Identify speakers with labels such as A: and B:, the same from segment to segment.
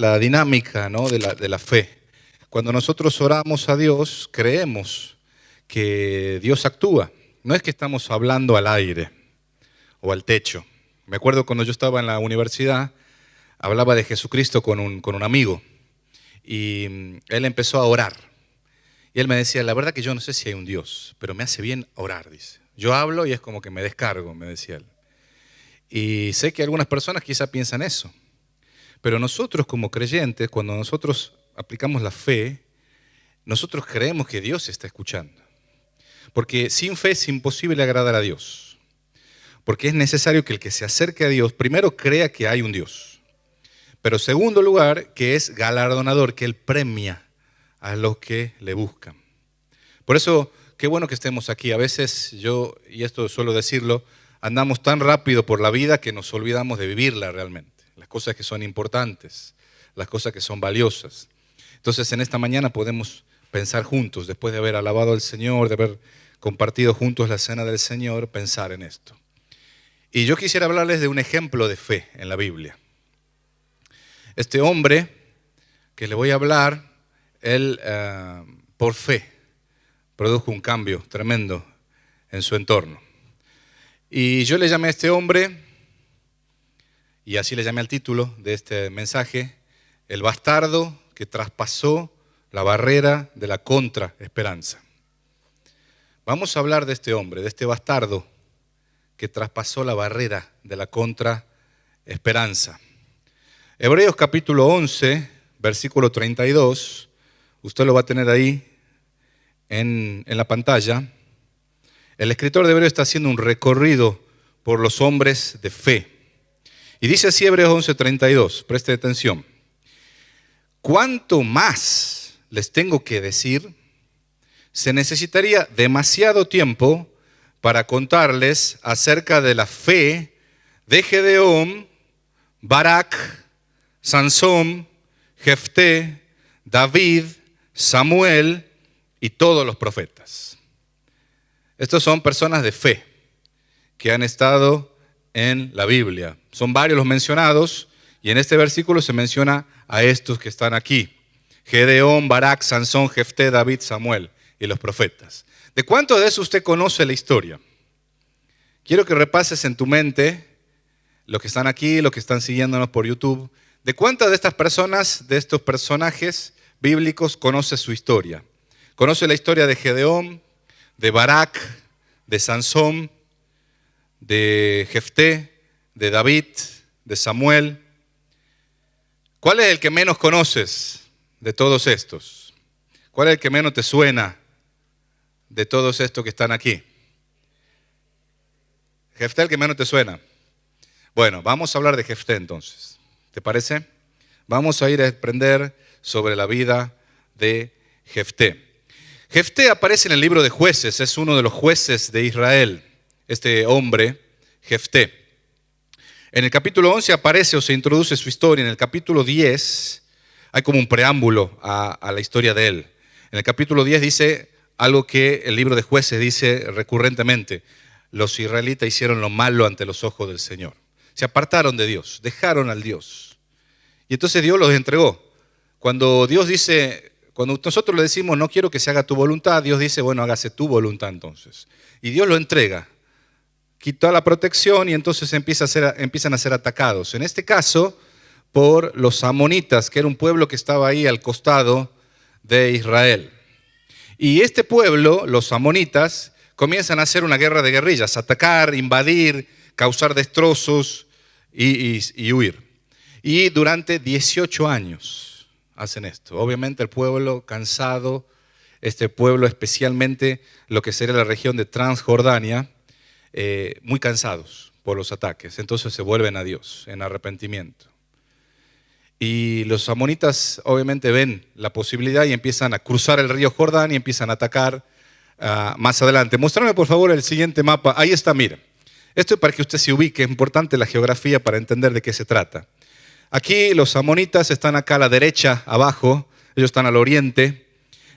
A: la dinámica, ¿no?, de la fe. Cuando nosotros oramos a Dios, creemos que Dios actúa. No es que estamos hablando al aire o al techo. Me acuerdo cuando yo estaba en la universidad, hablaba de Jesucristo con un amigo y él empezó a orar. Y él me decía, la verdad que yo no sé si hay un Dios, pero me hace bien orar, dice. Yo hablo y es como que me descargo, me decía él. Y sé que algunas personas quizá piensan eso. Pero nosotros como creyentes, cuando nosotros aplicamos la fe, nosotros creemos que Dios está escuchando. Porque sin fe es imposible agradar a Dios. Porque es necesario que el que se acerque a Dios, primero crea que hay un Dios. Pero segundo lugar, que es galardonador, que Él premia a los que le buscan. Por eso, qué bueno que estemos aquí. A veces yo, y esto suelo decirlo, andamos tan rápido por la vida que nos olvidamos de vivirla realmente. Las cosas que son importantes, las cosas que son valiosas. Entonces, en esta mañana podemos pensar juntos, después de haber alabado al Señor, de haber compartido juntos la cena del Señor, pensar en esto. Y yo quisiera hablarles de un ejemplo de fe en la Biblia. Este hombre que le voy a hablar, él por fe produjo un cambio tremendo en su entorno. Y yo le llamé a este hombre, y así le llamé al título de este mensaje, el bastardo que traspasó la barrera de la contraesperanza. Vamos a hablar de este hombre, de este bastardo que traspasó la barrera de la contraesperanza. Hebreos capítulo 11, versículo 32, usted lo va a tener ahí en la pantalla. El escritor de Hebreos está haciendo un recorrido por los hombres de fe. Y dice así Hebreos 11, 32, preste atención. ¿Cuánto más les tengo que decir? Se necesitaría demasiado tiempo para contarles acerca de la fe de Gedeón, Barak, Sansón, Jefté, David, Samuel y todos los profetas. Estos son personas de fe que han estado en la Biblia. Son varios los mencionados y en este versículo se menciona a estos que están aquí. Gedeón, Barak, Sansón, Jefté, David, Samuel y los profetas. ¿De cuántos de esos usted conoce la historia? Quiero que repases en tu mente, los que están aquí, los que están siguiéndonos por YouTube, ¿de cuántas de estas personas, de estos personajes bíblicos conoce su historia? ¿Conoce la historia de Gedeón, de Barak, de Sansón, de Jefté, de David, de Samuel? ¿Cuál es el que menos conoces de todos estos? ¿Cuál es el que menos te suena de todos estos que están aquí? Jefté, el que menos te suena. Bueno, vamos a hablar de Jefté entonces. ¿Te parece? Vamos a ir a aprender sobre la vida de Jefté. Jefté aparece en el libro de Jueces, es uno de los jueces de Israel, este hombre, Jefté. En el capítulo 11 aparece o se introduce su historia. En el capítulo 10 hay como un preámbulo a la historia de él. En el capítulo 10 dice algo que el libro de Jueces dice recurrentemente. Los israelitas hicieron lo malo ante los ojos del Señor. Se apartaron de Dios, dejaron al Dios. Y entonces Dios los entregó. Cuando Dios dice, cuando nosotros le decimos no quiero que se haga tu voluntad, Dios dice bueno, hágase tu voluntad entonces. Y Dios lo entrega. Quitó la protección y entonces empiezan a ser atacados. En este caso, por los amonitas, que era un pueblo que estaba ahí al costado de Israel. Y este pueblo, los amonitas, comienzan a hacer una guerra de guerrillas, atacar, invadir, causar destrozos y huir. Y durante 18 años hacen esto. Obviamente el pueblo cansado, este pueblo especialmente lo que sería la región de Transjordania, muy cansados por los ataques. Entonces se vuelven a Dios en arrepentimiento. Y los amonitas obviamente ven la posibilidad y empiezan a cruzar el río Jordán y empiezan a atacar más adelante. Mostrame por favor el siguiente mapa. Ahí está, mira. Esto es para que usted se ubique. Es importante la geografía para entender de qué se trata. Aquí los amonitas están acá a la derecha, abajo. Ellos están al oriente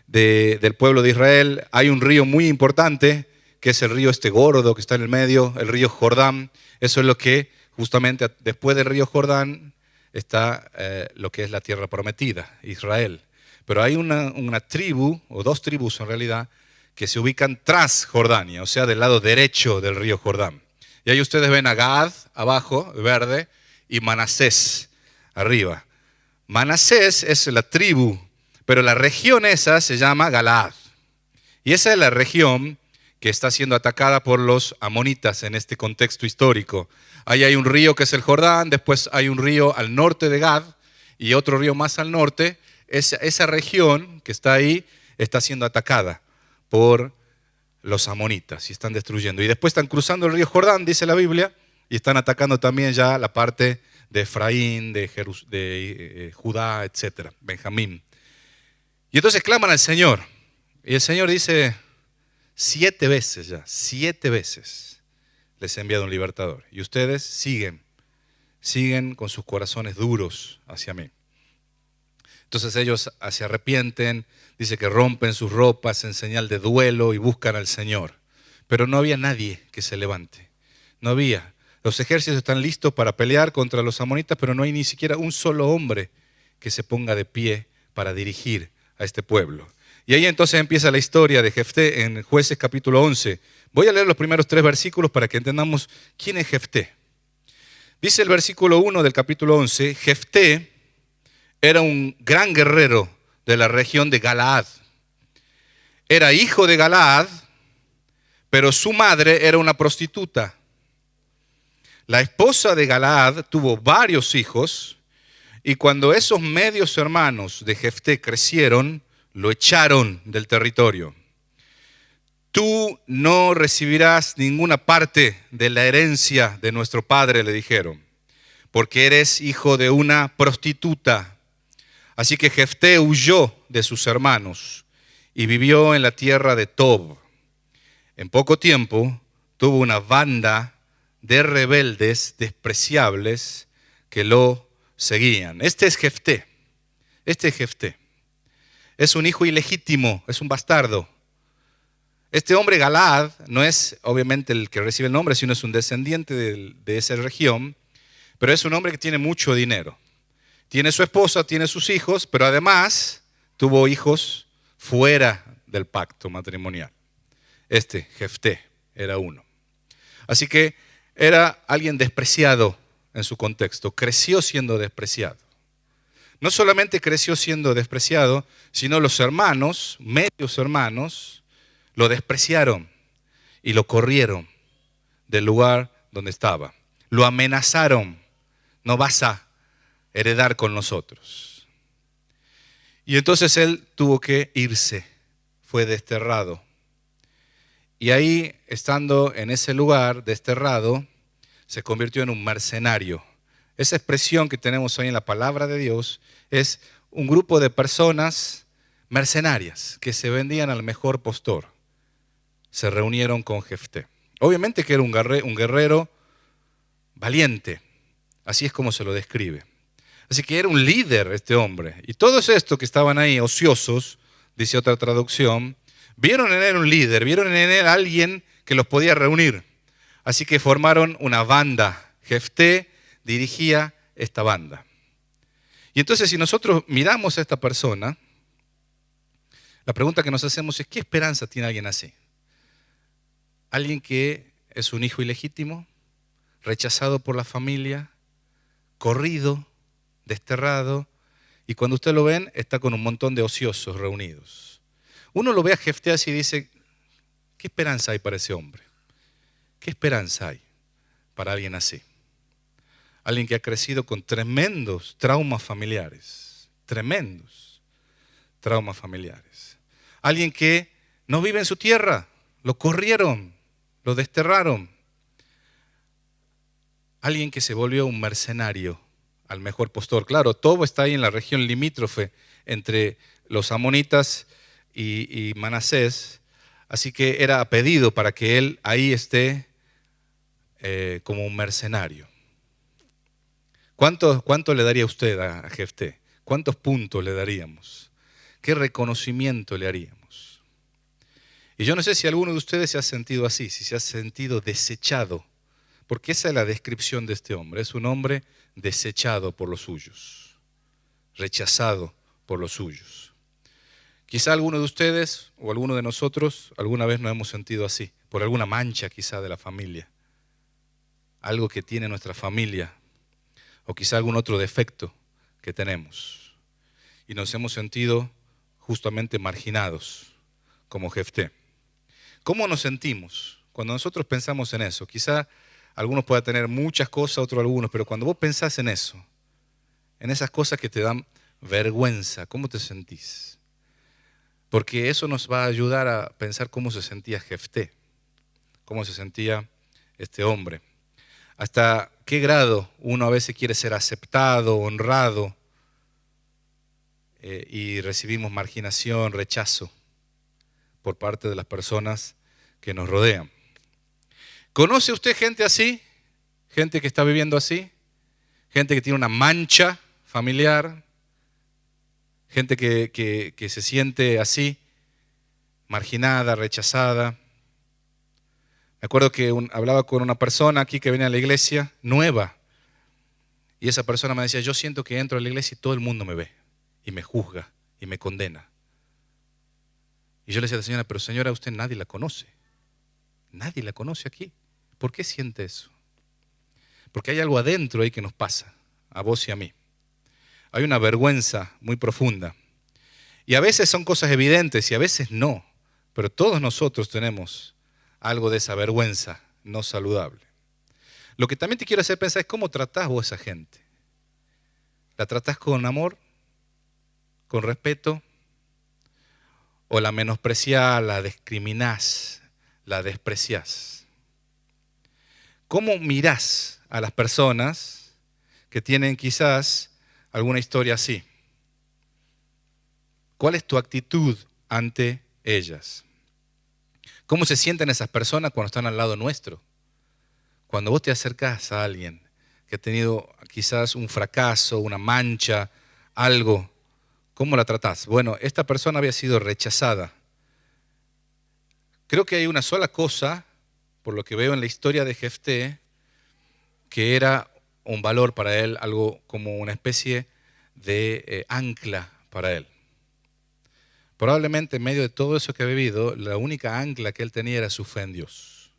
A: del pueblo de Israel. Hay un río muy importante, que es el río gordo que está en el medio, el río Jordán. Eso es lo que justamente después del río Jordán está lo que es la tierra prometida, Israel. Pero hay una tribu, o dos tribus en realidad, que se ubican tras Jordania, o sea, del lado derecho del río Jordán. Y ahí ustedes ven a Gad abajo, verde, y Manasés arriba. Manasés es la tribu, pero la región esa se llama Galaad. Y esa es la región que está siendo atacada por los amonitas en este contexto histórico. Ahí hay un río que es el Jordán, después hay un río al norte de Gad y otro río más al norte. Esa región que está ahí está siendo atacada por los amonitas y están destruyendo. Y después están cruzando el río Jordán, dice la Biblia, y están atacando también ya la parte de Efraín, de Judá, etc., Benjamín. Y entonces claman al Señor. Y el Señor dice, 7 veces ya, 7 veces les he enviado un libertador. Y ustedes siguen con sus corazones duros hacia mí. Entonces ellos se arrepienten, dice que rompen sus ropas en señal de duelo y buscan al Señor. Pero no había nadie que se levante. No había. Los ejércitos están listos para pelear contra los amonitas, pero no hay ni siquiera un solo hombre que se ponga de pie para dirigir a este pueblo. Y ahí entonces empieza la historia de Jefté en Jueces capítulo 11. Voy a leer los primeros 3 versículos para que entendamos quién es Jefté. Dice el versículo 1 del capítulo 11, Jefté era un gran guerrero de la región de Galaad. Era hijo de Galaad, pero su madre era una prostituta. La esposa de Galaad tuvo varios hijos y cuando esos medios hermanos de Jefté crecieron, lo echaron del territorio. Tú no recibirás ninguna parte de la herencia de nuestro padre, le dijeron, porque eres hijo de una prostituta. Así que Jefté huyó de sus hermanos y vivió en la tierra de Tob. En poco tiempo tuvo una banda de rebeldes despreciables que lo seguían. Este es Jefté. Es un hijo ilegítimo, es un bastardo. Este hombre Galaad no es obviamente el que recibe el nombre, sino es un descendiente de esa región, pero es un hombre que tiene mucho dinero. Tiene su esposa, tiene sus hijos, pero además tuvo hijos fuera del pacto matrimonial. Jefté era uno. Así que era alguien despreciado en su contexto, creció siendo despreciado. No solamente creció siendo despreciado, sino los hermanos, medios hermanos, lo despreciaron y lo corrieron del lugar donde estaba. Lo amenazaron, no vas a heredar con nosotros. Y entonces él tuvo que irse, fue desterrado. Y ahí, estando en ese lugar desterrado, se convirtió en un mercenario. Esa expresión que tenemos hoy en la palabra de Dios es un grupo de personas mercenarias que se vendían al mejor postor. Se reunieron con Jefté. Obviamente que era un guerrero valiente, así es como se lo describe. Así que era un líder este hombre. Y todos estos que estaban ahí ociosos, dice otra traducción, vieron en él un líder, vieron en él alguien que los podía reunir. Así que formaron una banda. Jefté dirigía esta banda. Y entonces si nosotros miramos a esta persona, la pregunta que nos hacemos es, ¿qué esperanza tiene alguien así? Alguien que es un hijo ilegítimo, rechazado por la familia, corrido, desterrado, y cuando usted lo ven, está con un montón de ociosos reunidos. Uno lo ve a Jefté así y dice, ¿qué esperanza hay para ese hombre? ¿Qué esperanza hay para alguien así? Alguien que ha crecido con tremendos traumas familiares, Alguien que no vive en su tierra, lo corrieron, lo desterraron. Alguien que se volvió un mercenario al mejor postor. Claro, Tob está ahí en la región limítrofe entre los amonitas y Manasés, así que era a pedido para que él ahí esté como un mercenario. ¿Cuánto le daría usted a Jefté? ¿Cuántos puntos le daríamos? ¿Qué reconocimiento le haríamos? Y yo no sé si alguno de ustedes se ha sentido así, si se ha sentido desechado, porque esa es la descripción de este hombre. Es un hombre desechado por los suyos, rechazado por los suyos. Quizá alguno de ustedes o alguno de nosotros alguna vez nos hemos sentido así, por alguna mancha quizá de la familia, algo que tiene nuestra familia, o quizá algún otro defecto que tenemos. Y nos hemos sentido justamente marginados, como Jefté. ¿Cómo nos sentimos cuando nosotros pensamos en eso? Quizá algunos puedan tener muchas cosas, otros algunos, pero cuando vos pensás en eso, en esas cosas que te dan vergüenza, ¿cómo te sentís? Porque eso nos va a ayudar a pensar cómo se sentía Jefté, cómo se sentía este hombre. Hasta qué grado uno a veces quiere ser aceptado, honrado, y recibimos marginación, rechazo por parte de las personas que nos rodean. ¿Conoce usted gente así? Gente que está viviendo así, gente que tiene una mancha familiar, gente que se siente así, marginada, rechazada. Me acuerdo que hablaba con una persona aquí que venía a la iglesia, nueva, y esa persona me decía, yo siento que entro a la iglesia y todo el mundo me ve, y me juzga, y me condena. Y yo le decía a la señora, pero señora, usted nadie la conoce aquí. ¿Por qué siente eso? Porque hay algo adentro ahí que nos pasa, a vos y a mí. Hay una vergüenza muy profunda. Y a veces son cosas evidentes y a veces no. Pero todos nosotros tenemos algo de esa vergüenza no saludable. Lo que también te quiero hacer pensar es cómo tratás vos a esa gente. ¿La tratás con amor? ¿Con respeto? ¿O la menospreciás, la discriminás, la despreciás? ¿Cómo mirás a las personas que tienen quizás alguna historia así? ¿Cuál es tu actitud ante ellas? ¿Cómo se sienten esas personas cuando están al lado nuestro? Cuando vos te acercás a alguien que ha tenido quizás un fracaso, una mancha, algo, ¿cómo la tratás? Bueno, esta persona había sido rechazada. Creo que hay una sola cosa, por lo que veo en la historia de Jefté, que era un valor para él, algo como una especie de ancla para él. Probablemente en medio de todo eso que ha vivido, la única ancla que él tenía era su fe en Dios.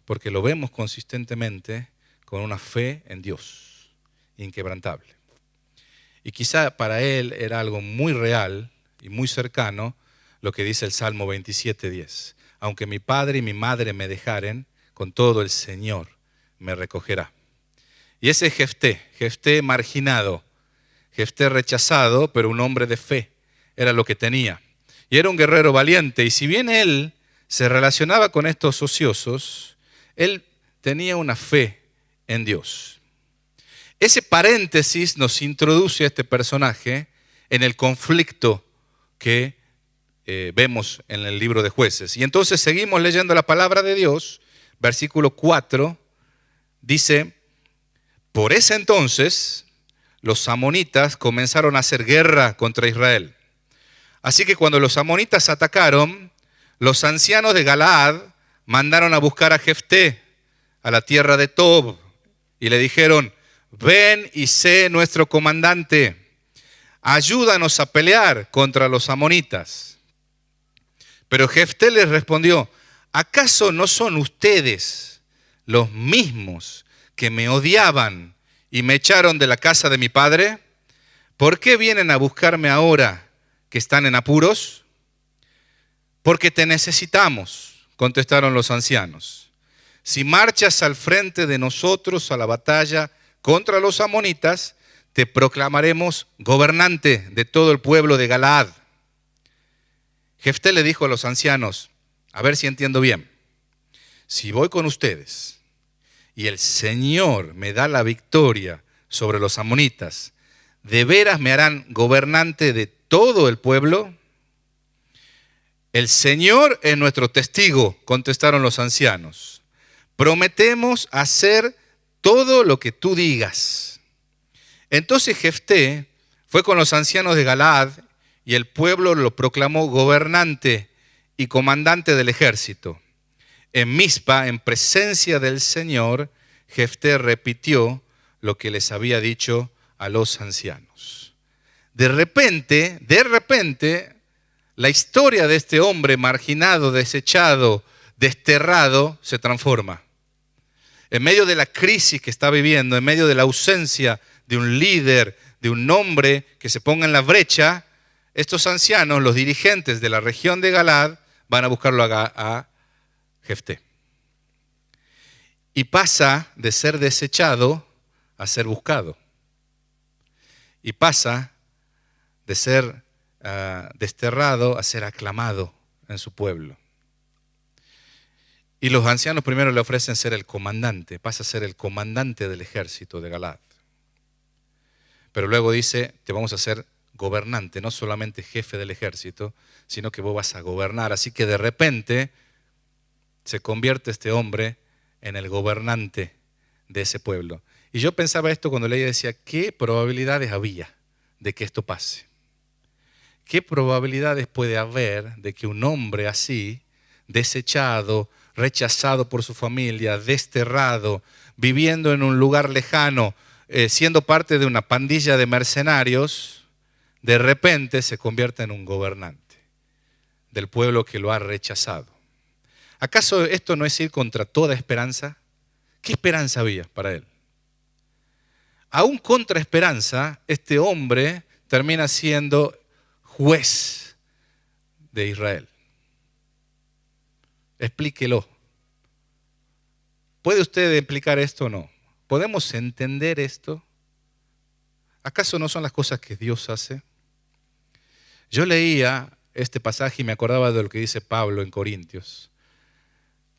A: Porque lo vemos consistentemente con una fe en Dios, inquebrantable. Y quizá para él era algo muy real y muy cercano lo que dice el Salmo 27:10. Aunque mi padre y mi madre me dejaren, con todo el Señor me recogerá. Y ese es Jefté marginado, Jefté rechazado, pero un hombre de fe, era lo que tenía. Y era un guerrero valiente, y si bien él se relacionaba con estos ociosos, él tenía una fe en Dios. Ese paréntesis nos introduce a este personaje en el conflicto que vemos en el libro de Jueces. Y entonces seguimos leyendo la palabra de Dios, versículo 4, dice, por ese entonces los amonitas comenzaron a hacer guerra contra Israel. Así que cuando los amonitas atacaron, los ancianos de Galaad mandaron a buscar a Jefté a la tierra de Tob y le dijeron, ven y sé nuestro comandante, ayúdanos a pelear contra los amonitas. Pero Jefté les respondió, ¿acaso no son ustedes los mismos que me odiaban y me echaron de la casa de mi padre? ¿Por qué vienen a buscarme ahora que están en apuros? Porque te necesitamos, contestaron los ancianos. Si marchas al frente de nosotros a la batalla contra los amonitas, te proclamaremos gobernante de todo el pueblo de Galaad. Jefté le dijo a los ancianos, a ver si entiendo bien, si voy con ustedes y el Señor me da la victoria sobre los amonitas, ¿de veras me harán gobernante de todo el pueblo? El Señor es nuestro testigo, contestaron los ancianos. Prometemos hacer todo lo que tú digas. Entonces Jefté fue con los ancianos de Galaad y el pueblo lo proclamó gobernante y comandante del ejército. En Mizpa, en presencia del Señor, Jefté repitió lo que les había dicho a los ancianos. De repente, la historia de este hombre marginado, desechado, desterrado, se transforma. En medio de la crisis que está viviendo, en medio de la ausencia de un líder, de un hombre que se ponga en la brecha, estos ancianos, los dirigentes de la región de Galaad, van a buscarlo a Jefté. Y pasa de ser desechado a ser buscado. Y pasa de ser desterrado a ser aclamado en su pueblo. Y los ancianos primero le ofrecen ser el comandante, pasa a ser el comandante del ejército de Galaad. Pero luego dice, te vamos a hacer gobernante, no solamente jefe del ejército, sino que vos vas a gobernar. Así que de repente se convierte este hombre en el gobernante de ese pueblo. Y yo pensaba esto cuando leía y decía, ¿qué probabilidades había de que esto pase? ¿Qué probabilidades puede haber de que un hombre así, desechado, rechazado por su familia, desterrado, viviendo en un lugar lejano, siendo parte de una pandilla de mercenarios, de repente se convierta en un gobernante del pueblo que lo ha rechazado? ¿Acaso esto no es ir contra toda esperanza? ¿Qué esperanza había para él? Aún contra esperanza, este hombre termina siendo juez de Israel. Explíquelo. ¿Puede usted explicar esto o no? ¿Podemos entender esto? ¿Acaso no son las cosas que Dios hace? Yo leía este pasaje y me acordaba de lo que dice Pablo en Corintios.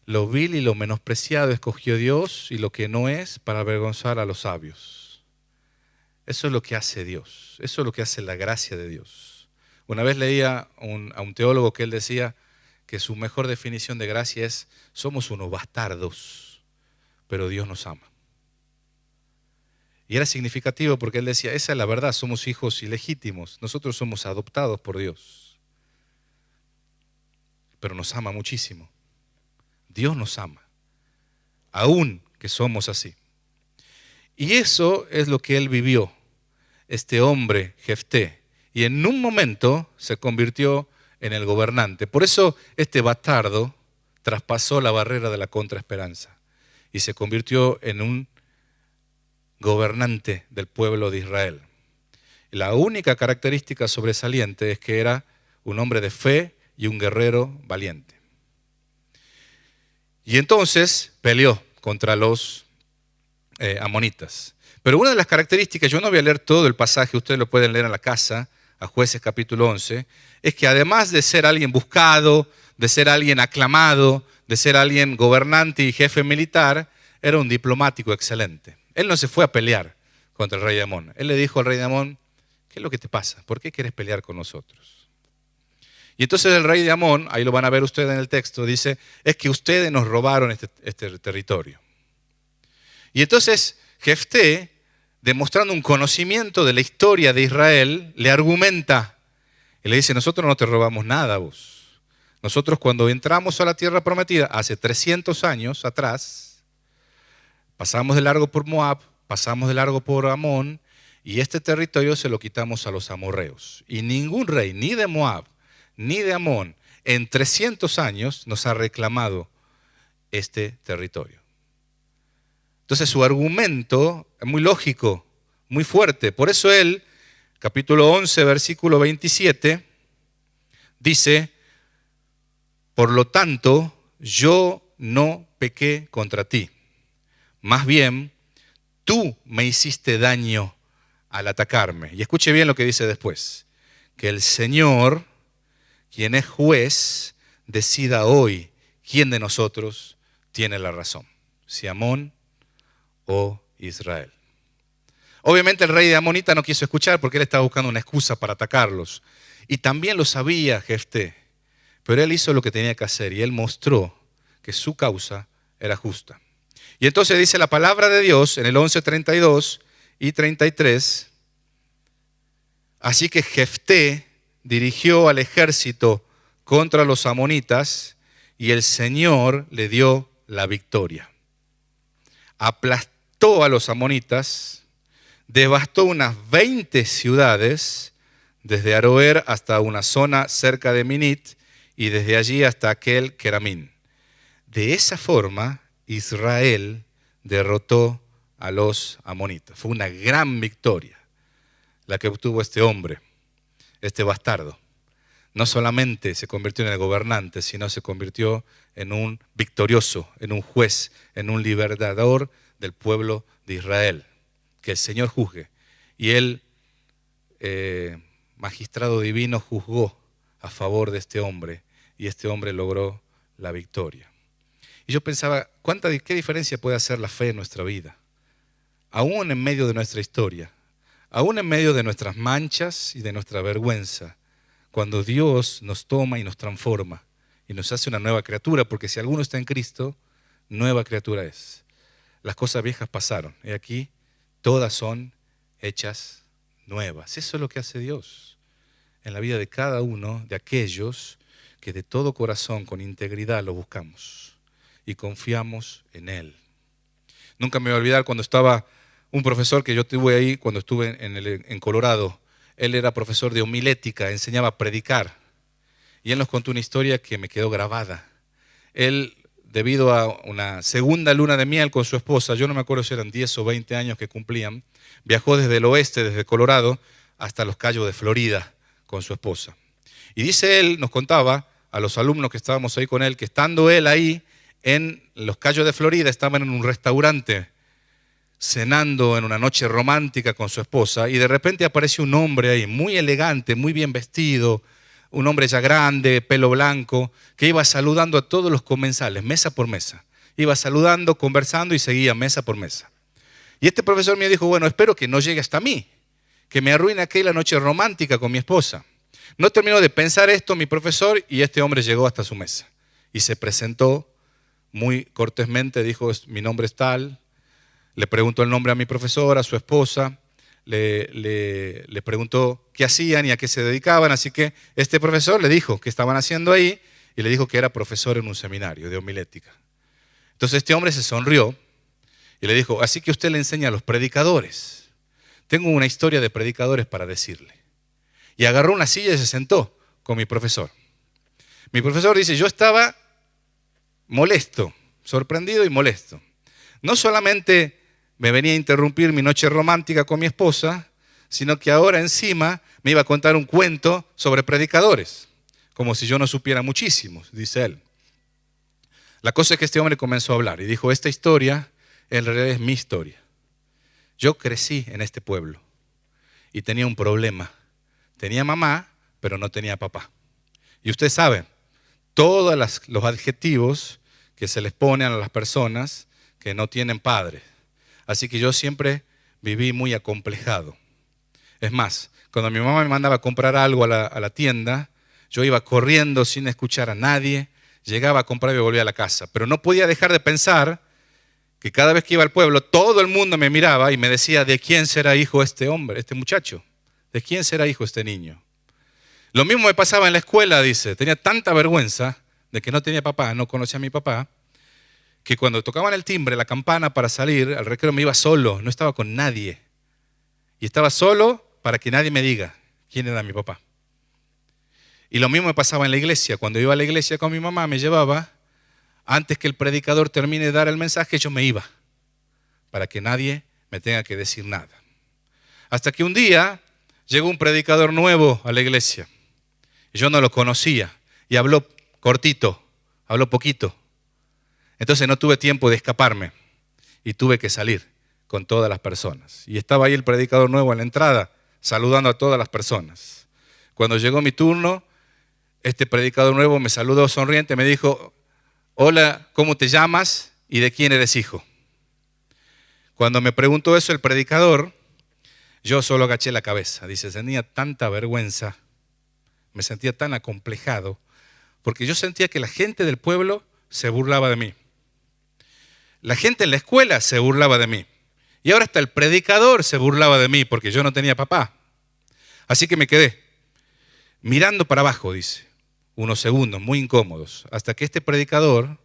A: Lo vil y lo menospreciado escogió Dios y lo que no es para avergonzar a los sabios. Eso es lo que hace Dios. Eso es lo que hace la gracia de Dios. Una vez leía a un teólogo que él decía que su mejor definición de gracia es: somos unos bastardos, pero Dios nos ama. Y era significativo porque él decía, esa es la verdad, somos hijos ilegítimos, nosotros somos adoptados por Dios. Pero nos ama muchísimo. Dios nos ama, aún que somos así. Y eso es lo que él vivió, este hombre Jefté. Y en un momento se convirtió en el gobernante. Por eso este bastardo traspasó la barrera de la contraesperanza y se convirtió en un gobernante del pueblo de Israel. Y la única característica sobresaliente es que era un hombre de fe y un guerrero valiente. Y entonces peleó contra los amonitas. Pero una de las características, yo no voy a leer todo el pasaje, ustedes lo pueden leer en la casa, a Jueces capítulo 11, es que además de ser alguien buscado, de ser alguien aclamado, de ser alguien gobernante y jefe militar, era un diplomático excelente. Él no se fue a pelear contra el rey de Amón. Él le dijo al rey de Amón, ¿qué es lo que te pasa? ¿Por qué quieres pelear con nosotros? Y entonces el rey de Amón, ahí lo van a ver ustedes en el texto, dice, es que ustedes nos robaron este territorio. Y entonces Jefté, demostrando un conocimiento de la historia de Israel, le argumenta y le dice, nosotros no te robamos nada vos. Nosotros cuando entramos a la tierra prometida, hace 300 años atrás, pasamos de largo por Moab, pasamos de largo por Amón, y este territorio se lo quitamos a los amorreos. Y ningún rey, ni de Moab, ni de Amón, en 300 años nos ha reclamado este territorio. Entonces su argumento es muy lógico, muy fuerte. Por eso él, capítulo 11, versículo 27, dice, por lo tanto, yo no pequé contra ti. Más bien, tú me hiciste daño al atacarme. Y escuche bien lo que dice después. Que el Señor, quien es juez, decida hoy quién de nosotros tiene la razón. Si Amón o Israel. Obviamente el rey de Amonita no quiso escuchar porque él estaba buscando una excusa para atacarlos. Y también lo sabía Jefté. Pero él hizo lo que tenía que hacer y él mostró que su causa era justa. Y entonces dice la palabra de Dios en el 11:32 y 33. Así que Jefté dirigió al ejército contra los amonitas y el Señor le dio la victoria. mató a los amonitas, devastó unas 20 ciudades, desde Aroer hasta una zona cerca de Minit, y desde allí hasta aquel Keramín. De esa forma, Israel derrotó a los amonitas. Fue una gran victoria la que obtuvo este hombre, este bastardo. No solamente se convirtió en el gobernante, sino se convirtió en un victorioso, en un juez, en un libertador del pueblo de Israel. Que el Señor juzgue. Y él, magistrado divino, juzgó a favor de este hombre, y este hombre logró la victoria. Y yo pensaba, ¿qué diferencia puede hacer la fe en nuestra vida? Aún en medio de nuestra historia, aún en medio de nuestras manchas y de nuestra vergüenza, cuando Dios nos toma y nos transforma y nos hace una nueva criatura, porque si alguno está en Cristo, nueva criatura es. Las cosas viejas pasaron, y aquí todas son hechas nuevas. Eso es lo que hace Dios en la vida de cada uno de aquellos que de todo corazón, con integridad, lo buscamos y confiamos en Él. Nunca me voy a olvidar cuando estaba un profesor que yo tuve ahí cuando estuve en Colorado. Él era profesor de homilética, enseñaba a predicar. Y él nos contó una historia que me quedó grabada. Él, debido a una segunda luna de miel con su esposa, yo no me acuerdo si eran 10 o 20 años que cumplían, viajó desde el oeste, desde Colorado, hasta los Cayos de Florida con su esposa. Y dice él, nos contaba a los alumnos que estábamos ahí con él, que estando él ahí en los Cayos de Florida, estaban en un restaurante cenando en una noche romántica con su esposa, y de repente aparece un hombre ahí, muy elegante, muy bien vestido, un hombre ya grande, pelo blanco, que iba saludando a todos los comensales, mesa por mesa. Iba saludando, conversando y seguía mesa por mesa. Y este profesor me dijo, bueno, espero que no llegue hasta mí, que me arruine aquella noche romántica con mi esposa. No terminó de pensar esto mi profesor, y este hombre llegó hasta su mesa. Y se presentó muy cortésmente, dijo, mi nombre es tal. Le preguntó el nombre a mi profesor, a su esposa, le preguntó qué hacían y a qué se dedicaban, así que este profesor le dijo qué estaban haciendo ahí y le dijo que era profesor en un seminario de homilética. Entonces este hombre se sonrió y le dijo, así que usted le enseña a los predicadores. Tengo una historia de predicadores para decirle. Y agarró una silla y se sentó con mi profesor. Mi profesor dice, yo estaba molesto, sorprendido y molesto. No solamente me venía a interrumpir mi noche romántica con mi esposa, sino que ahora encima me iba a contar un cuento sobre predicadores, como si yo no supiera muchísimos, dice él. La cosa es que este hombre comenzó a hablar y dijo, esta historia en realidad es mi historia. Yo crecí en este pueblo y tenía un problema. Tenía mamá, pero no tenía papá. Y ustedes saben, todos los adjetivos que se les ponen a las personas que no tienen padres. Así que yo siempre viví muy acomplejado. Es más, cuando mi mamá me mandaba a comprar algo a la tienda, yo iba corriendo sin escuchar a nadie, llegaba a comprar y volvía a la casa. Pero no podía dejar de pensar que cada vez que iba al pueblo, todo el mundo me miraba y me decía, ¿de quién será hijo este hombre, este muchacho? ¿De quién será hijo este niño? Lo mismo me pasaba en la escuela, dice. Tenía tanta vergüenza de que no tenía papá, no conocía a mi papá, que cuando tocaban el timbre, la campana para salir al recreo me iba solo, no estaba con nadie. Y estaba solo para que nadie me diga quién era mi papá. Y lo mismo me pasaba en la iglesia. Cuando iba a la iglesia con mi mamá, me llevaba, antes que el predicador termine de dar el mensaje, yo me iba, para que nadie me tenga que decir nada. Hasta que un día llegó un predicador nuevo a la iglesia. Y yo no lo conocía. Y habló cortito, habló poquito. Entonces no tuve tiempo de escaparme y tuve que salir con todas las personas. Y estaba ahí el predicador nuevo en la entrada, saludando a todas las personas. Cuando llegó mi turno, este predicador nuevo me saludó sonriente, me dijo, hola, ¿cómo te llamas y de quién eres hijo? Cuando me preguntó eso el predicador, yo solo agaché la cabeza. Dice, tenía tanta vergüenza, me sentía tan acomplejado, porque yo sentía que la gente del pueblo se burlaba de mí. La gente en la escuela se burlaba de mí. Y ahora hasta el predicador se burlaba de mí porque yo no tenía papá. Así que me quedé mirando para abajo, dice, unos segundos muy incómodos, hasta que este predicador,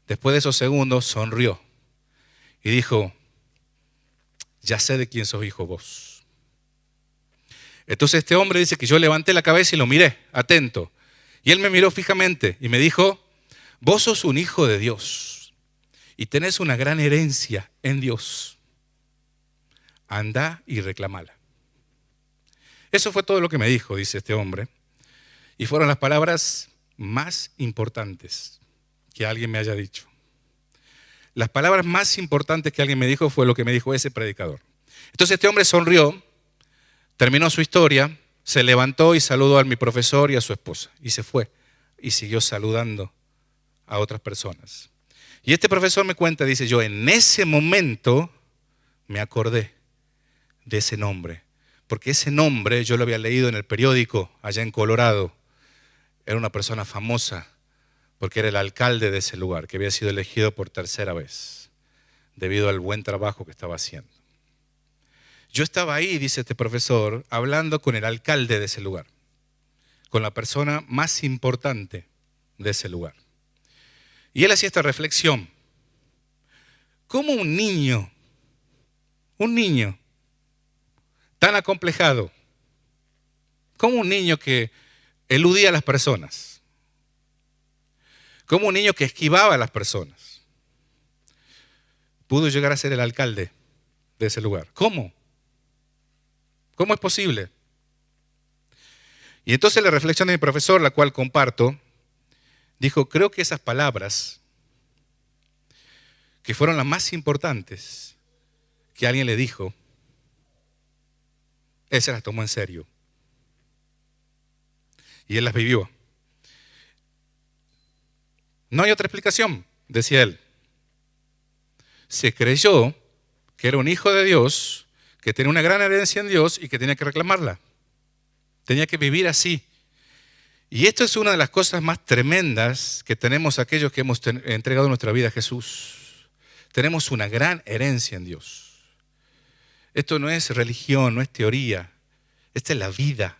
A: después de esos segundos, sonrió y dijo, ya sé de quién sos hijo vos. Entonces este hombre dice que yo levanté la cabeza y lo miré, atento. Y él me miró fijamente y me dijo, vos sos un hijo de Dios y tenés una gran herencia en Dios. Andá y reclamala. Eso fue todo lo que me dijo, dice este hombre. Y fueron las palabras más importantes que alguien me haya dicho. Las palabras más importantes que alguien me dijo fue lo que me dijo ese predicador. Entonces este hombre sonrió, terminó su historia, se levantó y saludó a mi profesor y a su esposa. Y se fue y siguió saludando a otras personas. Y este profesor me cuenta, dice, yo en ese momento me acordé de ese nombre. Porque ese nombre yo lo había leído en el periódico allá en Colorado. Era una persona famosa porque era el alcalde de ese lugar, que había sido elegido por tercera vez, debido al buen trabajo que estaba haciendo. Yo estaba ahí, dice este profesor, hablando con el alcalde de ese lugar, con la persona más importante de ese lugar. Y él hacía esta reflexión. ¿Cómo un niño tan acomplejado, como un niño que eludía a las personas, como un niño que esquivaba a las personas, pudo llegar a ser el alcalde de ese lugar? ¿Cómo? ¿Cómo es posible? Y entonces la reflexión de mi profesor, la cual comparto, dijo, creo que esas palabras, que fueron las más importantes que alguien le dijo, él se las tomó en serio. Y él las vivió. No hay otra explicación, decía él. Se creyó que era un hijo de Dios, que tenía una gran herencia en Dios y que tenía que reclamarla. Tenía que vivir así. Y esto es una de las cosas más tremendas que tenemos aquellos que hemos entregado nuestra vida a Jesús. Tenemos una gran herencia en Dios. Esto no es religión, no es teoría. Esta es la vida.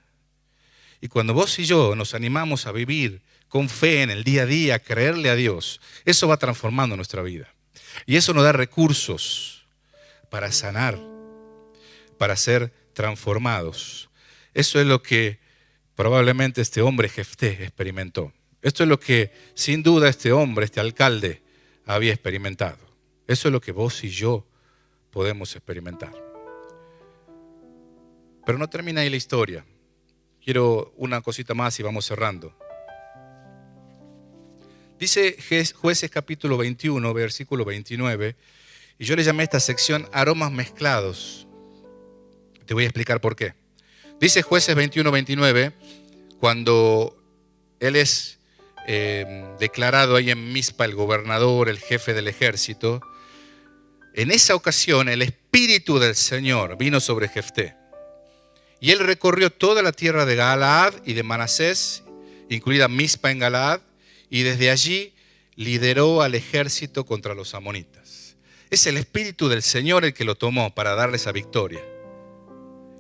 A: Y cuando vos y yo nos animamos a vivir con fe en el día a día, a creerle a Dios, eso va transformando nuestra vida. Y eso nos da recursos para sanar, para ser transformados. Eso es lo que probablemente este hombre Jefté experimentó. Esto es lo que sin duda este hombre, este alcalde, había experimentado. Eso es lo que vos y yo podemos experimentar. Pero no termina ahí la historia. Quiero una cosita más y vamos cerrando. Dice Jueces capítulo 21, versículo 29, y yo le llamé a esta sección aromas mezclados. Te voy a explicar por qué. Dice Jueces 21, 29, cuando él es declarado ahí en Mizpa el gobernador, el jefe del ejército, en esa ocasión el Espíritu del Señor vino sobre Jefté. Y él recorrió toda la tierra de Galaad y de Manasés, incluida Mizpa en Galaad, y desde allí lideró al ejército contra los amonitas. Es el Espíritu del Señor el que lo tomó para darle esa victoria.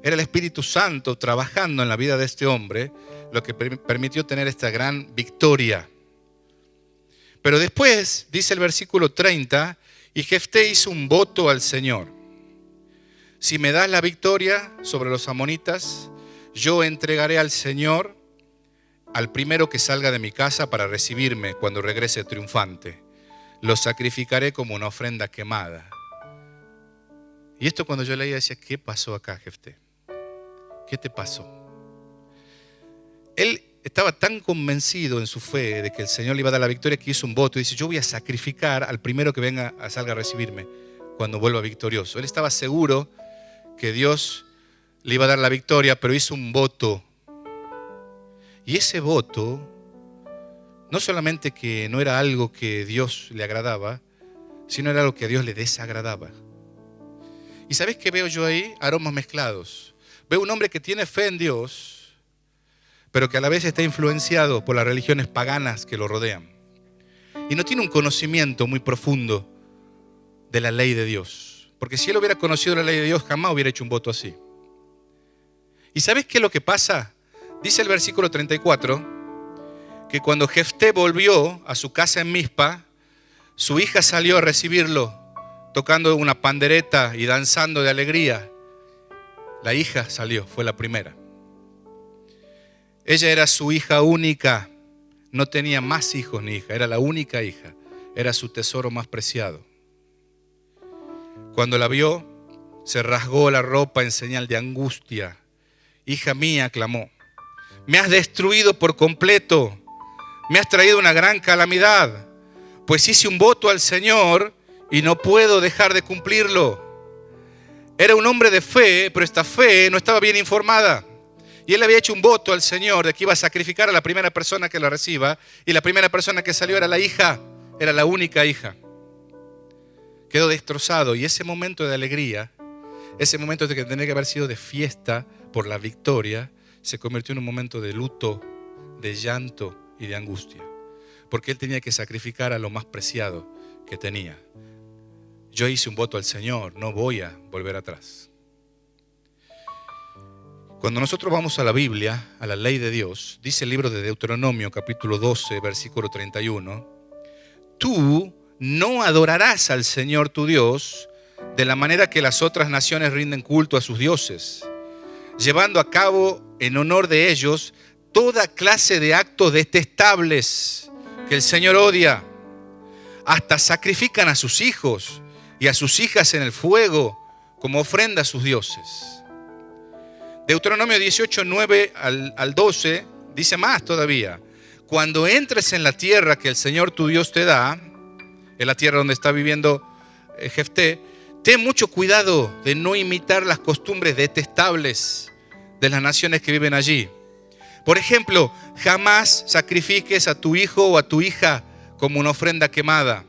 A: Era el Espíritu Santo trabajando en la vida de este hombre, lo que permitió tener esta gran victoria. Pero después, dice el versículo 30, y Jefté hizo un voto al Señor. Si me das la victoria sobre los amonitas, yo entregaré al Señor al primero que salga de mi casa para recibirme cuando regrese triunfante. Lo sacrificaré como una ofrenda quemada. Y esto cuando yo leía decía, ¿qué pasó acá, Jefté? ¿Qué te pasó? Él estaba tan convencido en su fe de que el Señor le iba a dar la victoria que hizo un voto y dice, yo voy a sacrificar al primero que salga a recibirme cuando vuelva victorioso. Él estaba seguro que Dios le iba a dar la victoria, pero hizo un voto. Y ese voto, no solamente que no era algo que Dios le agradaba, sino era algo que a Dios le desagradaba. ¿Y sabés qué veo yo ahí? Aromas mezclados. Veo un hombre que tiene fe en Dios, pero que a la vez está influenciado por las religiones paganas que lo rodean. Y no tiene un conocimiento muy profundo de la ley de Dios. Porque si él hubiera conocido la ley de Dios, jamás hubiera hecho un voto así. ¿Y sabes qué es lo que pasa? Dice el versículo 34, que cuando Jefté volvió a su casa en Mizpa, su hija salió a recibirlo tocando una pandereta y danzando de alegría. La hija salió, fue la primera. Ella era su hija única, no tenía más hijos ni hija, era la única hija, era su tesoro más preciado. Cuando la vio, se rasgó la ropa en señal de angustia. Hija mía, clamó, me has destruido por completo, me has traído una gran calamidad, pues hice un voto al Señor y no puedo dejar de cumplirlo. Era un hombre de fe, pero esta fe no estaba bien informada. Y él había hecho un voto al Señor de que iba a sacrificar a la primera persona que la reciba. Y la primera persona que salió era la hija, era la única hija. Quedó destrozado y ese momento de alegría, ese momento de que tenía que haber sido de fiesta por la victoria, se convirtió en un momento de luto, de llanto y de angustia. Porque él tenía que sacrificar a lo más preciado que tenía. Yo hice un voto al Señor, no voy a volver atrás. Cuando nosotros vamos a la Biblia, a la ley de Dios, dice el libro de Deuteronomio, capítulo 12, versículo 31, tú no adorarás al Señor tu Dios de la manera que las otras naciones rinden culto a sus dioses, llevando a cabo en honor de ellos toda clase de actos detestables que el Señor odia. Hasta sacrifican a sus hijos y a sus hijas en el fuego como ofrenda a sus dioses. Deuteronomio 18, 9 al 12 dice más todavía. Cuando entres en la tierra que el Señor tu Dios te da, en la tierra donde está viviendo Jefté, ten mucho cuidado de no imitar las costumbres detestables de las naciones que viven allí. Por ejemplo, jamás sacrifiques a tu hijo o a tu hija como una ofrenda quemada.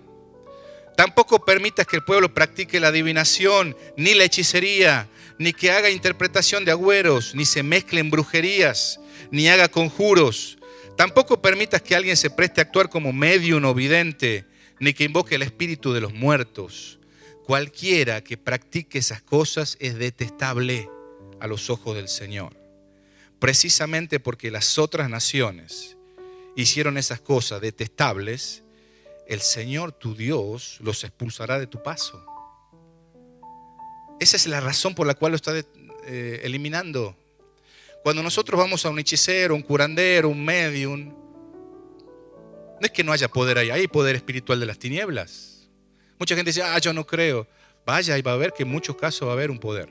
A: Tampoco permitas que el pueblo practique la adivinación, ni la hechicería, ni que haga interpretación de agüeros, ni se mezclen brujerías, ni haga conjuros. Tampoco permitas que alguien se preste a actuar como médium o vidente, ni que invoque el espíritu de los muertos. Cualquiera que practique esas cosas es detestable a los ojos del Señor. Precisamente porque las otras naciones hicieron esas cosas detestables, el Señor tu Dios los expulsará de tu paso. Esa es la razón por la cual lo está eliminando. Cuando nosotros vamos a un hechicero, un curandero, un medium, no es que no haya poder ahí, hay poder espiritual de las tinieblas. Mucha gente dice, yo no creo. Vaya y va a ver que en muchos casos va a haber un poder.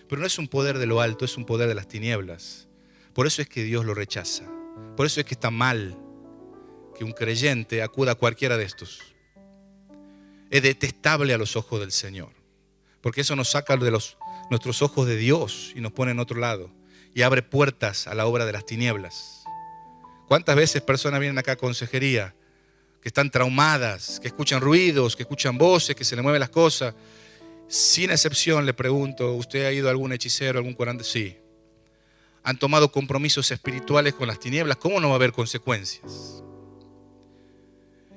A: Pero no es un poder de lo alto, es un poder de las tinieblas. Por eso es que Dios lo rechaza. Por eso es que está mal que un creyente acuda a cualquiera de estos. Es detestable a los ojos del Señor. Porque eso nos saca de nuestros ojos de Dios y nos pone en otro lado. Y abre puertas a la obra de las tinieblas. ¿Cuántas veces personas vienen acá a consejería que están traumadas, que escuchan ruidos, que escuchan voces, que se le mueven las cosas? Sin excepción le pregunto, ¿usted ha ido a algún hechicero, algún curandero? Sí. ¿Han tomado compromisos espirituales con las tinieblas? ¿Cómo no va a haber consecuencias?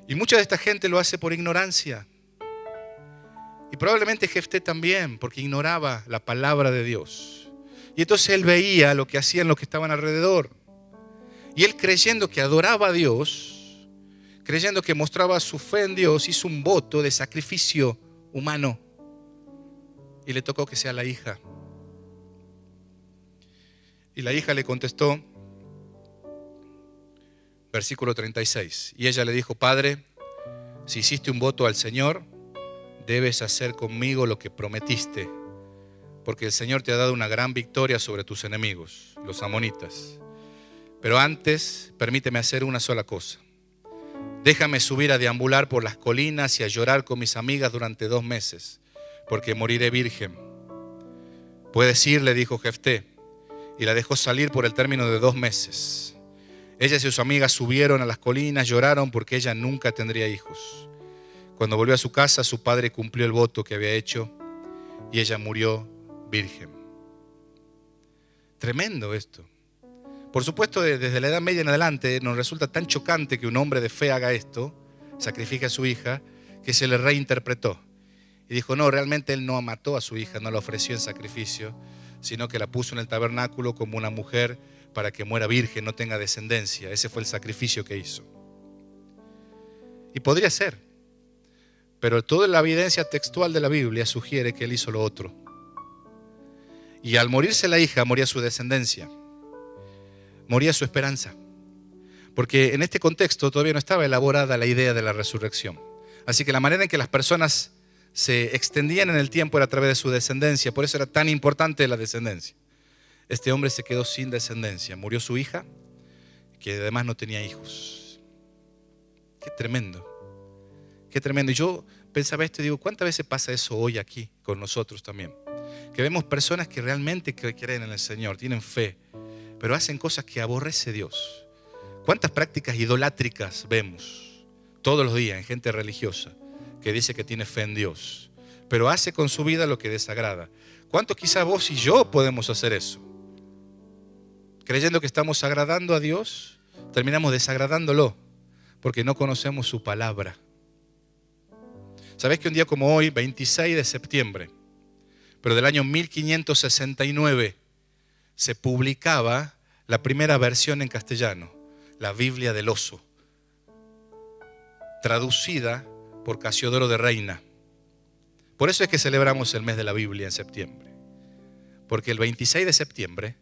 A: Y mucha de esta gente lo hace por ignorancia. Y probablemente Jefté también, porque ignoraba la palabra de Dios. Y entonces él veía lo que hacían los que estaban alrededor. Y él, creyendo que adoraba a Dios, creyendo que mostraba su fe en Dios, hizo un voto de sacrificio humano. Y le tocó que sea la hija. Y la hija le contestó, versículo 36. Y ella le dijo, Padre, si hiciste un voto al Señor, debes hacer conmigo lo que prometiste, porque el Señor te ha dado una gran victoria sobre tus enemigos, los amonitas. Pero antes, permíteme hacer una sola cosa. Déjame subir a deambular por las colinas y a llorar con mis amigas durante 2 meses, porque moriré virgen. Puedes ir, le dijo Jefté, y la dejó salir por el término de 2 meses. Ella y sus amigas subieron a las colinas, lloraron porque ella nunca tendría hijos. Cuando volvió a su casa, su padre cumplió el voto que había hecho y ella murió virgen. Tremendo esto. Por supuesto, desde la Edad Media en adelante nos resulta tan chocante que un hombre de fe haga esto, sacrifique a su hija, que se le reinterpretó. Y dijo, no, realmente él no mató a su hija, no la ofreció en sacrificio, sino que la puso en el tabernáculo como una mujer para que muera virgen, no tenga descendencia. Ese fue el sacrificio que hizo. Y podría ser. Pero toda la evidencia textual de la Biblia sugiere que él hizo lo otro. Y al morirse la hija, moría su descendencia, moría su esperanza. Porque en este contexto todavía no estaba elaborada la idea de la resurrección. Así que la manera en que las personas se extendían en el tiempo era a través de su descendencia. Por eso era tan importante la descendencia. Este hombre se quedó sin descendencia. Murió su hija, que además no tenía hijos. Qué tremendo. Qué tremendo. Y yo pensaba esto y digo, ¿cuántas veces pasa eso hoy aquí con nosotros también? Que vemos personas que realmente creen en el Señor, tienen fe, pero hacen cosas que aborrece Dios. ¿Cuántas prácticas idolátricas vemos todos los días en gente religiosa que dice que tiene fe en Dios, pero hace con su vida lo que desagrada? ¿Cuántos quizás vos y yo podemos hacer eso? Creyendo que estamos agradando a Dios, terminamos desagradándolo porque no conocemos su palabra. ¿Sabés que un día como hoy, 26 de septiembre, pero del año 1569, se publicaba la primera versión en castellano, la Biblia del Oso, traducida por Casiodoro de Reina? Por eso es que celebramos el mes de la Biblia en septiembre. Porque el 26 de septiembre,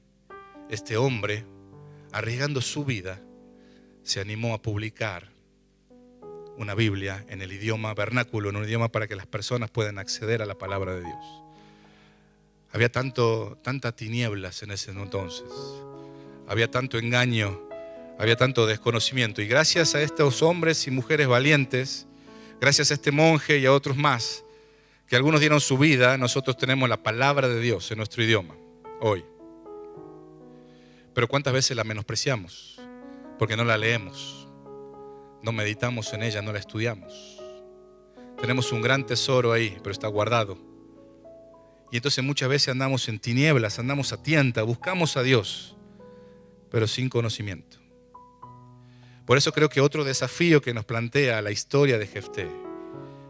A: este hombre, arriesgando su vida, se animó a publicar una Biblia en el idioma vernáculo, en un idioma para que las personas puedan acceder a la palabra de Dios. Había tantas tinieblas en ese entonces, había tanto engaño, había tanto desconocimiento. Y gracias a estos hombres y mujeres valientes, gracias a este monje y a otros más, que algunos dieron su vida, nosotros tenemos la palabra de Dios en nuestro idioma hoy. Pero ¿cuántas veces la menospreciamos? Porque no la leemos, no meditamos en ella, no la estudiamos. Tenemos un gran tesoro ahí, pero está guardado. Y entonces muchas veces andamos en tinieblas, andamos a tientas, buscamos a Dios, pero sin conocimiento. Por eso creo que otro desafío que nos plantea la historia de Jefté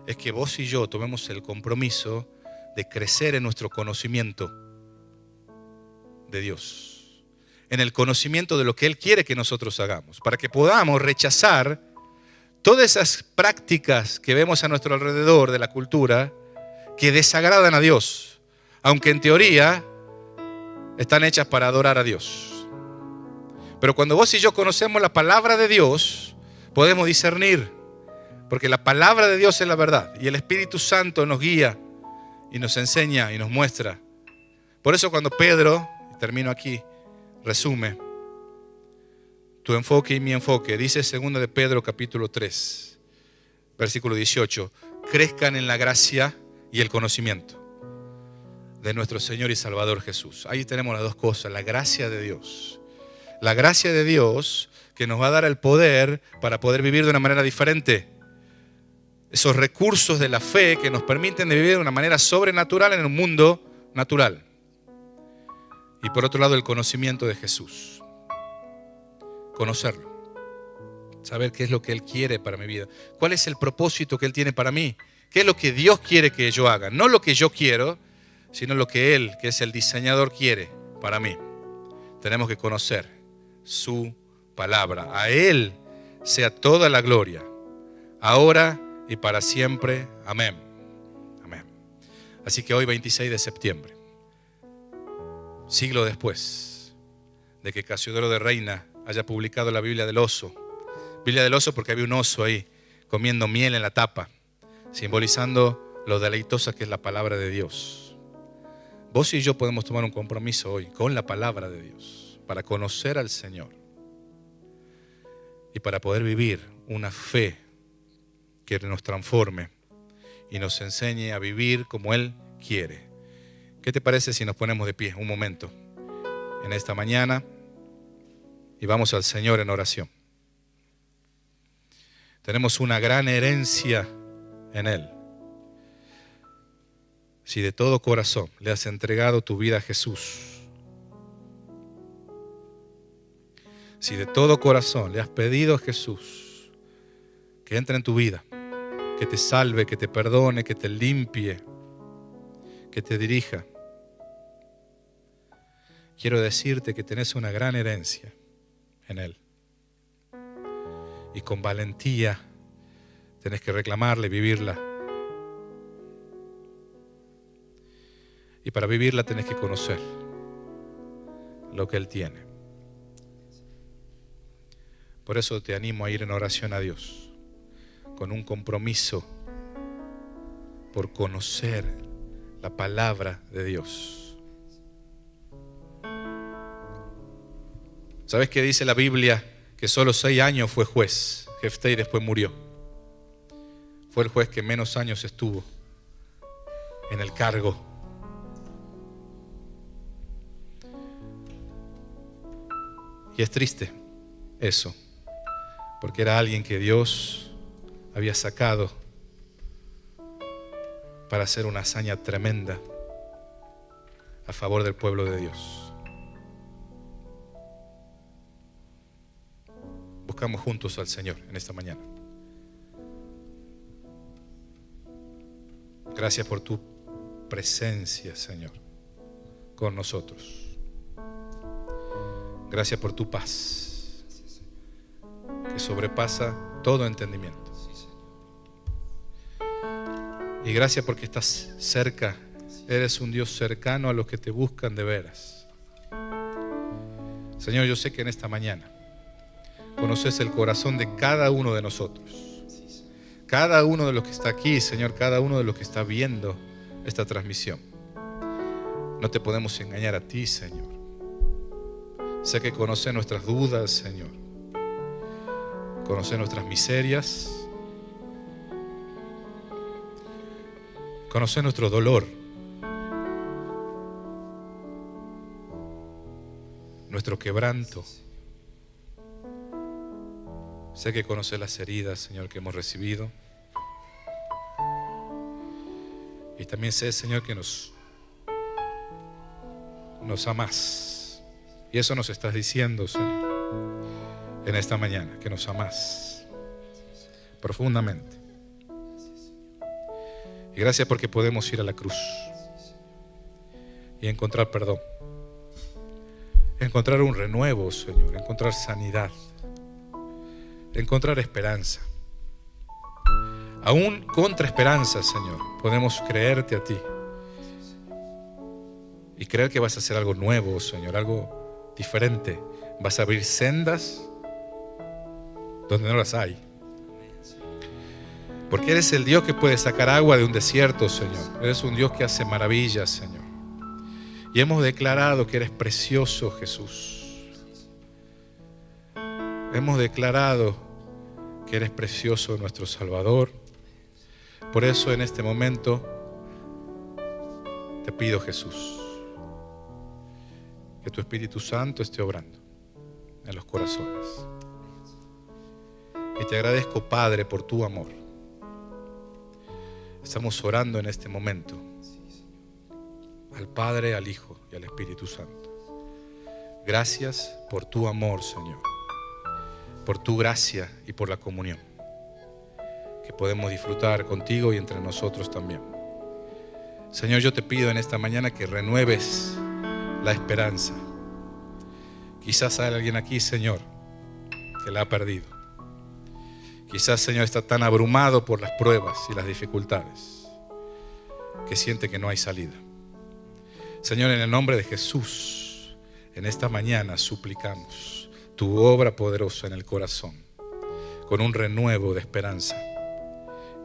A: es que vos y yo tomemos el compromiso de crecer en nuestro conocimiento de Dios, en el conocimiento de lo que Él quiere que nosotros hagamos, para que podamos rechazar todas esas prácticas que vemos a nuestro alrededor de la cultura que desagradan a Dios, aunque en teoría están hechas para adorar a Dios. Pero cuando vos y yo conocemos la palabra de Dios, podemos discernir, porque la palabra de Dios es la verdad y el Espíritu Santo nos guía y nos enseña y nos muestra. Por eso cuando Pedro, y termino aquí, resume tu enfoque y mi enfoque, dice 2 de Pedro capítulo 3, versículo 18, crezcan en la gracia y el conocimiento de nuestro Señor y Salvador Jesús. Ahí tenemos las dos cosas, la gracia de Dios. La gracia de Dios que nos va a dar el poder para poder vivir de una manera diferente. Esos recursos de la fe que nos permiten vivir de una manera sobrenatural en un mundo natural. Y por otro lado, el conocimiento de Jesús. Conocerlo. Saber qué es lo que Él quiere para mi vida. ¿Cuál es el propósito que Él tiene para mí? ¿Qué es lo que Dios quiere que yo haga? No lo que yo quiero, sino lo que Él, que es el diseñador, quiere para mí. Tenemos que conocer su palabra. A Él sea toda la gloria, ahora y para siempre. Amén. Amén. Así que hoy, 26 de septiembre, siglo después de que Casiodoro de Reina haya publicado la Biblia del Oso. Biblia del Oso porque había un oso ahí comiendo miel en la tapa, simbolizando lo deleitosa que es la palabra de Dios. Vos y yo podemos tomar un compromiso hoy con la palabra de Dios para conocer al Señor y para poder vivir una fe que nos transforme y nos enseñe a vivir como Él quiere. ¿Qué te parece si nos ponemos de pie un momento en esta mañana y vamos al Señor en oración? Tenemos una gran herencia en Él. Si de todo corazón le has entregado tu vida a Jesús, si de todo corazón le has pedido a Jesús que entre en tu vida, que te salve, que te perdone, que te limpie, que te dirija, quiero decirte que tenés una gran herencia en Él. Y con valentía tenés que reclamarla y vivirla Y para vivirla tenés que conocer lo que Él tiene. Por eso te animo a ir en oración a Dios, con un compromiso por conocer la palabra de Dios. ¿Sabes qué dice la Biblia? Que solo 6 años fue juez. Jefté y después murió. Fue el juez que menos años estuvo en el cargo. Y es triste eso, porque era alguien que Dios había sacado para hacer una hazaña tremenda a favor del pueblo de Dios. Buscamos juntos al Señor en esta mañana. Gracias por tu presencia, Señor, con nosotros. Gracias por tu paz, que sobrepasa todo entendimiento. Y gracias porque estás cerca. Eres un Dios cercano a los que te buscan de veras. Señor, yo sé que en esta mañana conoces el corazón de cada uno de nosotros. Cada uno de los que está aquí, Señor, cada uno de los que está viendo esta transmisión. No te podemos engañar a ti, Señor. Sé que conoces nuestras dudas, Señor. Conoces nuestras miserias. Conoces nuestro dolor. Nuestro quebranto. Sé que conoces las heridas, Señor, que hemos recibido. Y también sé, Señor, que nos amás. Y eso nos estás diciendo, Señor, en esta mañana, que nos amás profundamente. Y gracias porque podemos ir a la cruz y encontrar perdón, encontrar un renuevo, Señor, encontrar sanidad, encontrar esperanza. Aún contra esperanza, Señor, podemos creerte a ti y creer que vas a hacer algo nuevo, Señor, algo diferente. Vas a abrir sendas donde no las hay. Porque eres el Dios que puede sacar agua de un desierto, Señor. Eres un Dios que hace maravillas, Señor. Y hemos declarado que eres precioso, Jesús. Hemos declarado que eres precioso, nuestro Salvador. Por eso en este momento te pido, Jesús, que tu Espíritu Santo esté obrando en los corazones. Y te agradezco, Padre, por tu amor. Estamos orando en este momento al Padre, al Hijo y al Espíritu Santo. Gracias por tu amor, Señor, por tu gracia y por la comunión que podemos disfrutar contigo y entre nosotros también. Señor, yo te pido en esta mañana que renueves la esperanza. Quizás hay alguien aquí, Señor, que la ha perdido. Quizás, Señor, está tan abrumado por las pruebas y las dificultades que siente que no hay salida. Señor, en el nombre de Jesús, en esta mañana suplicamos tu obra poderosa en el corazón, con un renuevo de esperanza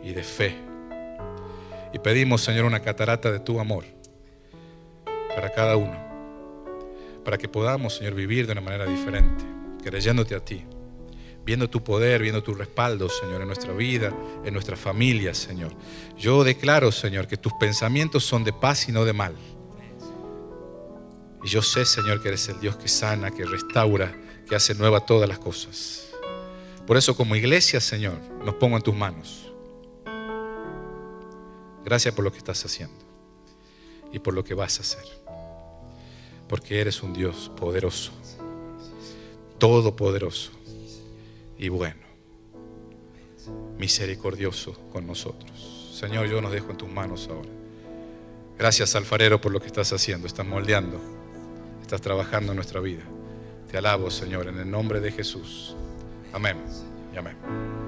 A: y de fe. Y pedimos, Señor, una catarata de tu amor para cada uno, para que podamos, Señor, vivir de una manera diferente, creyéndote a ti, viendo tu poder, viendo tu respaldo, Señor, en nuestra vida, en nuestra familia, Señor. Yo declaro, Señor, que tus pensamientos son de paz y no de mal. Y yo sé, Señor, que eres el Dios que sana, que restaura, que hace nueva todas las cosas. Por eso, como iglesia, Señor, nos pongo en tus manos. Gracias por lo que estás haciendo y por lo que vas a hacer. Porque eres un Dios poderoso, todopoderoso y bueno, misericordioso con nosotros. Señor, yo nos dejo en tus manos ahora. Gracias, alfarero, por lo que estás haciendo. Estás moldeando, estás trabajando en nuestra vida. Te alabo, Señor, en el nombre de Jesús. Amén y amén.